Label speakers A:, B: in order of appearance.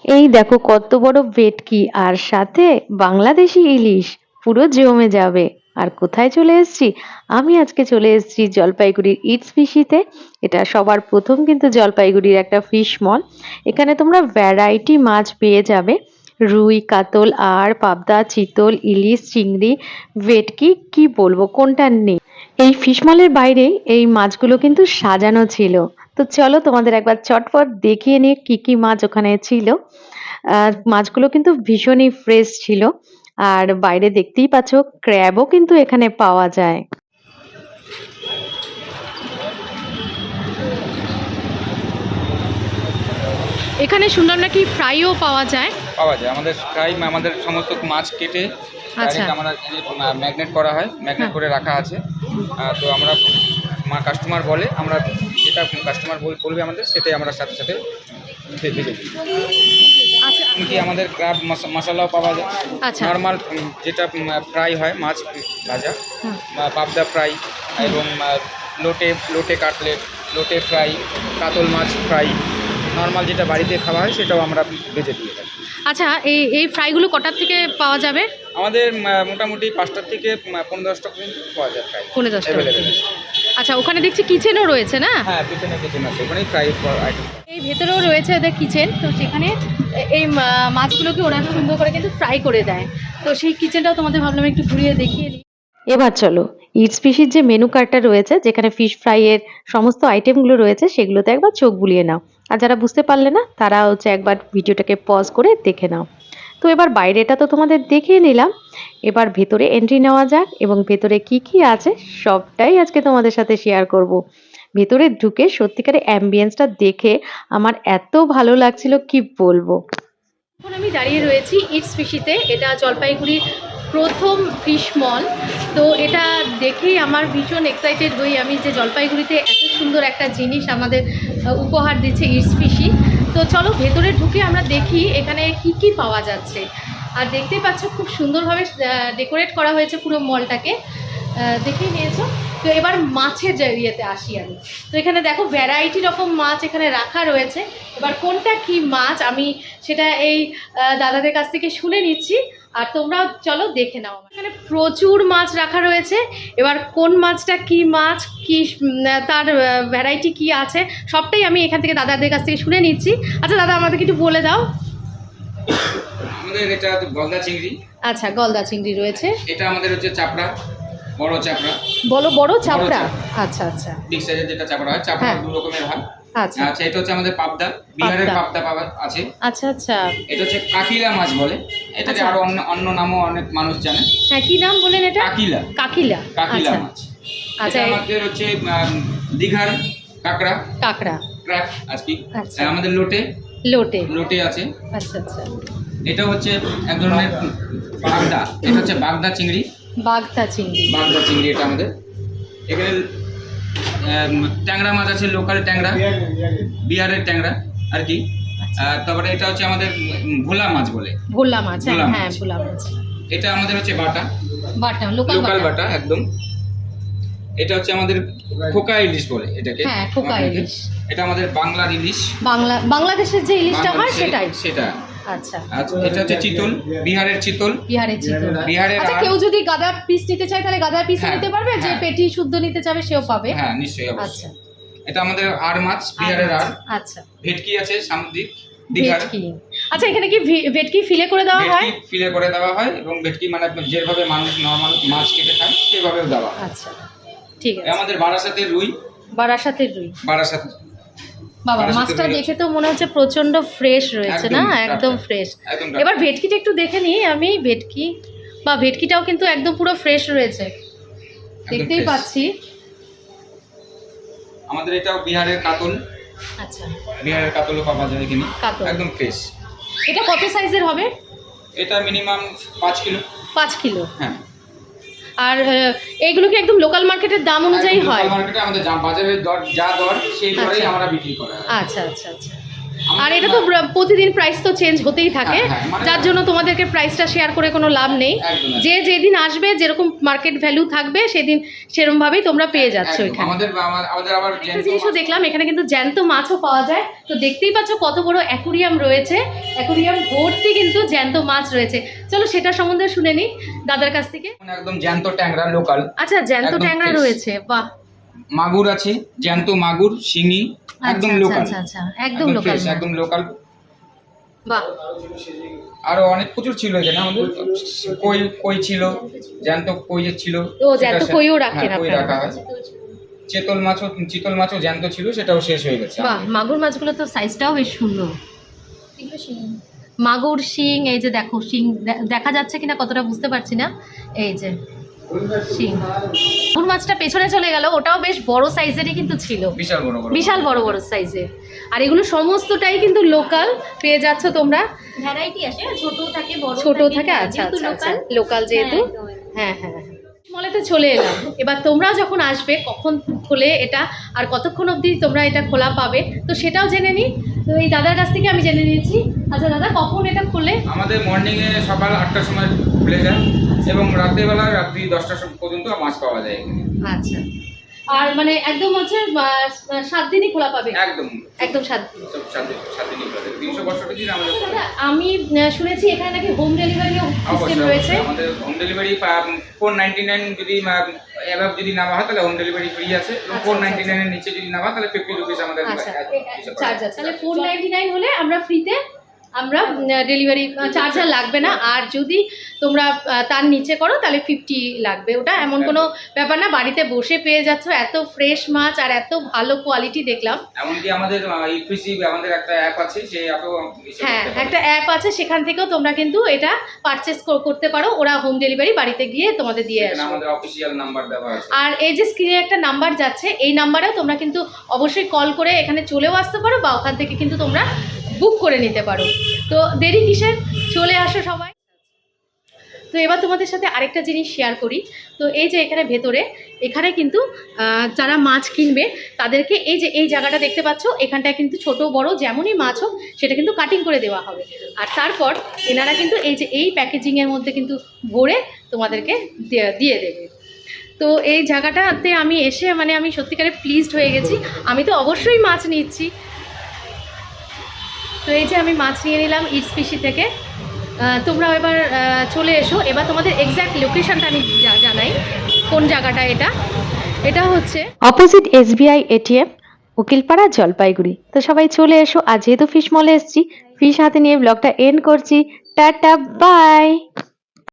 A: এই দেখো কত বড় ভেটকি আর সাথে বাংলাদেশি ইলিশ, পুরো জমে যাবে। আর কোথায় চলে এসেছি? আমি আজকে চলে এসেছি জলপাইগুড়ির ইটস ফিশিতে। এটা সবার প্রথম কিন্তু জলপাইগুড়ির একটা ফিশ মল। এখানে তোমরা ভ্যারাইটি মাছ পেয়ে যাবে। রুই, কাতল আর পাবদা, চিতল, ইলিশ, চিংড়ি, ভেটকি, কি বলবো কোনটা নেই। এই ফিশ মলের বাইরে এই মাছগুলো কিন্তু সাজানো ছিল। তো চলো তোমাদের একবার চটপট দেখিয়ে নিই কি কি মাছ ওখানে ছিল। মাছগুলো কিন্তু ভীষণই ফ্রেশ ছিল। আর বাইরে দেখতেই পাচ্ছ ক্র্যাবও কিন্তু এখানে পাওয়া যায়।
B: এখানে শুনলাম নাকি ফ্রাইও পাওয়া যায়।
C: পাওয়া যায় আমাদের ফ্রাই, আমাদের সমস্ত মাছ কেটে
B: আচ্ছা।
C: ডাইরেক্ট আমরা ম্যাগনেট করা হয়, ম্যাগনেট করে রাখা আছে। তো আমরা কাস্টমার বলে, আমরা যেটা কাস্টমার বলবে আমাদের সেটাই আমরা সাথে সাথে ভেজে দিই।
B: আচ্ছা
C: এমনকি আমাদের ক্রাব মশলাও পাওয়া যায়।
B: আচ্ছা।
C: নর্মাল যেটা ফ্রাই হয় মাছ ভাজা, পাবদা ফ্রাই এবং লোটে লোটে কাটলেট, লোটে ফ্রাই, কাতল মাছ ফ্রাই, নর্মাল যেটা বাড়িতে খাওয়া হয় সেটাও আমরা ভেজে দিয়ে থাকি।
B: আচ্ছা, এই ফ্রাইগুলো কটার থেকে পাওয়া যাবে?
C: আমাদের মোটামুটি 5টার থেকে 15-10টা পর্যন্ত পাওয়া যায় ফ্রাই।
B: পৌনে 10টা।
C: অ্যাভেলেবেল।
B: আচ্ছা, ওখানে দেখছি কিচেনও রয়েছে না?
C: হ্যাঁ, পিছনে কিচেন আছে, ওখানেই ফ্রাই আইটেম।
B: এই ভেতরেও রয়েছে ওদের কিচেন, তো সেখানে এই মাছগুলোকে ওরা সুন্দর করে কিন্তু ফ্রাই করে দেয়। তো সেই কিচেনটাও তোমাদের ভাবলাম একটু ঘুরিয়ে দেখিয়ে নিই।
A: এবার চলো ইটস ফিশির যে মেনু কার্ডটা রয়েছে, যেখানে ফিশ ফ্রাই এর সমস্ত আইটেমগুলো রয়েছে সেগুলোতে একবার চোখ বুলিয়ে নাও। আর যারা বুঝতে পারলে না তারা একবার ভিডিওটাকে পজ করে দেখে নাও। তো এবার বাইরেটা তো তোমাদের দেখিয়ে নিলাম, এবার ভেতরে এন্ট্রি নেওয়া যাক এবং ভেতরে কি কি আছে সবটাই আজকে তোমাদের সাথে শেয়ার করব। ভেতরে ঢুকে সত্যিকারের অ্যাম্বিয়েন্সটা দেখে আমার এত ভালো লাগছিল কি বলবো।
B: এখন আমি দাঁড়িয়ে রয়েছি ইটস ফিশিতে। এটা জলপাইগুড়ির প্রথম ফিশ মল। তো এটা দেখেই আমার ভীষণ এক্সাইটেড হই আমি যে জলপাইগুড়িতে এত সুন্দর একটা জিনিস আমাদের উপহার দিচ্ছে ইটস ফিশি। তো চলো ভেতরে ঢুকে আমরা দেখি এখানে কি কি পাওয়া যাচ্ছে। আর দেখতেই পাচ্ছ খুব সুন্দরভাবে ডেকোরেট করা হয়েছে পুরো মলটাকে, দেখেই নিয়েছো। তো এবার মাছের ইয়েতে আসি আমি। তো এখানে দেখো ভ্যারাইটি রকম মাছ এখানে রাখা রয়েছে। এবার কোনটা কি মাছ আমি সেটা এই দাদাদের কাছ থেকে শুনে নিচ্ছি, আর তোমরাও চলো দেখে নাও। এখানে প্রচুর মাছ রাখা রয়েছে। এবার কোন মাছটা কি মাছ, কি তার ভ্যারাইটি কি আছে সবটাই আমি এখান থেকে দাদাদের কাছ থেকে শুনে নিচ্ছি। আচ্ছা দাদা, আমাদেরকে একটু বলে দাও।
C: আমাদের এটা গলদা চিংড়ি।
B: আচ্ছা, গলদা চিংড়ি রয়েছে।
C: এটা আমাদের হচ্ছে চাপড়া, বড় চাপড়া।
B: বড় চাপড়া। আচ্ছা আচ্ছা।
C: বিগ সাইজের যেটা চাপড়া হয়, চাপড়া
B: হ্যাঁ।
C: 2 রকমের হয়।
B: আচ্ছা
C: আচ্ছা, এটা হচ্ছে আমাদের পাবদা, বিহারের পাবদা পাওয়া আছে।
B: আচ্ছা আচ্ছা।
C: এটা হচ্ছে কাকিলা মাছ বলে, এটাকে
B: আচ্ছা।
C: আরো অন্য নামও অনেক মানুষ জানে।
B: হ্যাঁ, কি নাম বলেন এটা?
C: কাকিলা।
B: কাকিলা।
C: কাকিলা
B: আচ্ছা
C: মাছ।
B: আচ্ছা।
C: এটা আমাদের হচ্ছে দীঘার কাঁকড়া,
B: কাঁকড়া।
C: ক্র্যাব আর কি।
B: আচ্ছা।
C: আমাদের লোটে
B: লোটে।
C: লোটে আছে।
B: আচ্ছা আচ্ছা।
C: এটা হচ্ছে এক ধরনের বাগদা, এটা হচ্ছে বাগদা চিংড়ি।
B: বাগদা চিংড়ি।
C: বাগদা চিংড়ি এটা আমাদের। এখানে ট্যাংরা মাছ আছে, লোকাল ট্যাংরা, বিহারের ট্যাংরা আর কি। তারপরে এটা হচ্ছে আমাদের ভোলা মাছ বলে।
B: ভোলা মাছ।
C: ভোলা
B: হ্যাঁ,
C: মাছ।
B: ভোলা মাছ।
C: এটা আমাদের হচ্ছে বাটা,
B: বাটা, লোকাল
C: লোকাল
B: বাটা।
C: বাটা একদম। এটা হচ্ছে আমাদের খোকা ইলিশ বলে এটাকে।
B: হ্যাঁ, খোকা ইলিশ।
C: এটা আমাদের বাংলার ইলিশ,
B: বাংলাদেশের যে ইলিশটা হয় সেটাই।
C: সেটা।
B: আচ্ছা।
C: এটা হচ্ছে চিতল, বিহারের চিতল।
B: বিহারের চিতল।
C: বিহারের।
B: আচ্ছা, কেউ যদি গাদা পিস নিতে চায় তাহলে গাদা পিস
C: হ্যাঁ,
B: নিতে পারবে, যে
C: হ্যাঁ।
B: পেটি শুদ্ধ নিতে চাবে সেও পাবে?
C: হ্যাঁ, নিশ্চয়ই,
B: আচ্ছা
C: অবশ্যই। এটা আমাদের আর মাছ, বিহারের আর।
B: আচ্ছা।
C: ভেটকি আছে সামুদ্রিক, দীঘার।
B: ভেটকি। আচ্ছা, এখানে কি ভেটকি ফিলে করে দেওয়া হয়?
C: ভেটকি ফিলে করে দেওয়া হয় এবং ভেটকি মানে যেভাবে মানুষ নরমাল মাছ কেটে খায় সেভাবেও দেওয়া হয়।
B: আচ্ছা, ঠিক আছে।
C: আমাদের বারাসাতের রুই।
B: বারাসাতের রুই।
C: বারাসাত।
B: বাবা,
C: বারাসাতের
B: মাছটা
C: রুই
B: দেখে তো মনে হচ্ছে প্রচন্ড ফ্রেশ রয়েছে না? একদম ফ্রেশ। এবার ভেটকিটা একটু দেখে নিই আমি। ভেটকিটাও কিন্তু একদম পুরো ফ্রেশ রয়েছে, দেখতেই পাচ্ছি।
C: আমাদের এটাও বিহারের কাতল।
B: আচ্ছা।
C: বিহারের কাতলও পাওয়া যায় এখানে,
B: কাতল
C: একদম ফ্রেশ।
B: এটা কত সাইজের হবে?
C: এটা মিনিমাম 5 কিলো।
B: 5 কিলো।
C: হ্যাঁ।
B: আর এইগুলো কি একদম লোকাল মার্কেটের দাম অনুযায়ী হয়?
C: লোকাল মার্কেটে আমাদের বাজারের দর যা দর সেই দরেই
B: আচ্ছা।
C: আমরা বিক্রি করা হয়।
B: আচ্ছা আচ্ছা আচ্ছা। আর এটা তো প্রতিদিন প্রাইস তো চেঞ্জ হতেই থাকে,
C: হ্যাঁ, মানে-
B: যার জন্য তোমাদেরকে প্রাইসটা শেয়ার করে কোনো লাভ নেই।
C: একদম।
B: যে যেদিন আসবে যেরকম মার্কেট ভ্যালু থাকবে সেদিন সেরমভাবেই তোমরা পেয়ে যাচ্ছ
C: একদম।
B: এখানে।
C: আমাদের আবার
B: একটা জিনিসও দেখলাম এখানে কিন্তু জ্যান্ত মাছও পাওয়া যায়। তো দেখতেই পাচ্ছ কত বড় অ্যাকুরিয়াম রয়েছে, অ্যাকুরিয়াম ভর্তি কিন্তু জ্যান্ত মাছ রয়েছে। চলো সেটা সম্বন্ধে শুনে নিই দাদার কাছ থেকে।
C: একদম জ্যান্ত ট্যাংরা লোকাল।
B: আচ্ছা, জ্যান্ত
C: একদম
B: ট্যাংরা
C: fresh।
B: রয়েছে, বাহ।
C: মাগুর আছে, জ্যান্ত মাগুর, শিঙি, একদম
B: আচ্ছা,
C: লোকাল।
B: আচ্ছা, আচ্ছা, একদম লোকাল,
C: fresh, একদম লোকাল।
B: বাহ।
C: আরো অনেক প্রচুর ছিল এখানে আমাদের, কই ছিল, জ্যান্ত কই ছিল।
B: ও, জ্যান্ত
C: সেটা-
B: কইও রাখেন
C: হ্যাঁ, কই
B: আপনারা।
C: রাখা হয়। চিতল মাছও জ্যান্ত ছিল, সেটাও শেষ হয়ে গেছে
B: বাহ,
C: আমাদের।
B: মাগুর মাছগুলো তো সাইজটাও বেশ সুন্দর। মাগুর শিং, এই যে দেখো শিং দেখা যাচ্ছে কিনা কতটা বুঝতে পারছি না, এই যে শিং। মাগুর মাছটা পেছনে চলে গেল, ওটাও বেশ বড় সাইজেরই কিন্তু ছিল,
C: বিশাল বড় বড়।
B: বিশাল বড় বড় সাইজের। আর এগুলো সমস্তটাই কিন্তু লোকাল পেয়ে যাচ্ছ তোমরা।
D: ভ্যারাইটি আছে, ছোট থাকে বড়
B: ছোট থাকে, আচ্ছা
D: যেহেতু
B: আচ্ছা আচ্ছা,
D: লোকাল।
B: লোকাল যেহেতু। হ্যাঁ হ্যাঁ হ্যাঁ। মলেতে চলে এলাম, এবার তোমরা যখন আসবে কখন খোলে এটা আর কতক্ষণ অবধি তোমরা এটা খোলা পাবে তো সেটাও জেনে নিই। তো এই দাদার কাছ থেকে আমি জেনে নিয়েছি। আচ্ছা দাদা, কখন এটা খোলে?
C: আমাদের মর্নিংয়ে সকাল 8টার সময় খুলে যায় এবং রাত্রেবেলা রাত্রি 10টা পর্যন্ত মাছ পাওয়া যায় এখানে।
B: আচ্ছা, আর মানে একদম হচ্ছে 7 দিনই খোলা পাবে?
C: একদম
B: একদম 7 দিন।
C: সব সাত দিনই খোলা থাকে। 365 দিন আমাদের খোলা।
B: দাদা, আমি শুনেছি এখানে নাকি হোম ডেলিভারিও সিস্টেম
C: অবশ্যই,
B: রয়েছে।
C: অবশ্যই। আমাদের হোম ডেলিভারি 499 যদি অ্যাভাব যদি নেওয়া হয় তাহলে হোম ডেলিভারি ফ্রি আছে, এবং
B: আচ্ছা,
C: 499 এর নিচে যদি নেওয়া হয় তাহলে 50 রুপিস আমাদের
B: আচ্ছা,
C: হিসাব করা
B: চার্জ
C: হয়।
B: আছে। তাহলে 499 হলে আমরা ফ্রিতে আমরা ডেলিভারি চার্জ আর লাগবে না। আর যদি তোমরা তার নিচে করো তাহলে 50 লাগবে। ওটা এমন কোনো ব্যাপার না, বাড়িতে বসে পেয়ে যাচ্ছ এত ফ্রেশ মাছ আর এত ভালো কোয়ালিটি দেখলাম।
C: এমনকি আমাদের ইপিসি আমাদের একটা অ্যাপ আছে, সেই অ্যাপেও
B: হ্যাঁ, একটা অ্যাপ আছে, সেখান থেকেও তোমরা কিন্তু এটা পারচেস করতে পারো। ওরা হোম ডেলিভারি বাড়িতে গিয়ে তোমাদের দিয়ে আসবে।
C: আমাদের অফিসিয়াল নাম্বার দেওয়া আছে।
B: আর এই যে স্ক্রিনে একটা নাম্বার যাচ্ছে, এই নাম্বারেও তোমরা কিন্তু অবশ্যই কল করে এখানে চলেও আসতে পারো বা ওখান থেকে কিন্তু তোমরা বুক করে নিতে পারো। তো দেরি কিসের, চলে আসো সবাই। তো এবার তোমাদের সাথে আরেকটা জিনিস শেয়ার করি। তো এই যে এখানে ভেতরে এখানে কিন্তু যারা মাছ কিনবে তাদেরকে এই যে এই জায়গাটা দেখতে পাচ্ছ, এখানটায় কিন্তু ছোট বড় যেমনই মাছ হোক সেটা কিন্তু কাটিং করে দেওয়া হবে। আর তারপর এনারা কিন্তু এই যে এই প্যাকেজিংয়ের মধ্যে কিন্তু ভরে তোমাদেরকে দিয়ে দেবে। তো এই জায়গাটাতে আমি এসে মানে আমি সত্যিকারে প্লিজড হয়ে গেছি। আমি তো অবশ্যই মাছ নিচ্ছি। তো এই যে আমি মাছ নিয়ে নিলাম ইটস ফিশি থেকে। তোমরা এবার চলে এসো। এবার তোমাদের এক্স্যাক্ট লোকেশনটা আমি জানাই, কোন জায়গাটা এটা। এটা হচ্ছে
A: opposite SBI ATM, Ukilpara, Jalpaiguri. তো সবাই চলে এসো। আর যেহেতু ফিশ মলে এসেছি, ফিশ হাতে নিয়ে ব্লগটা এন্ড করছি। Tata, by.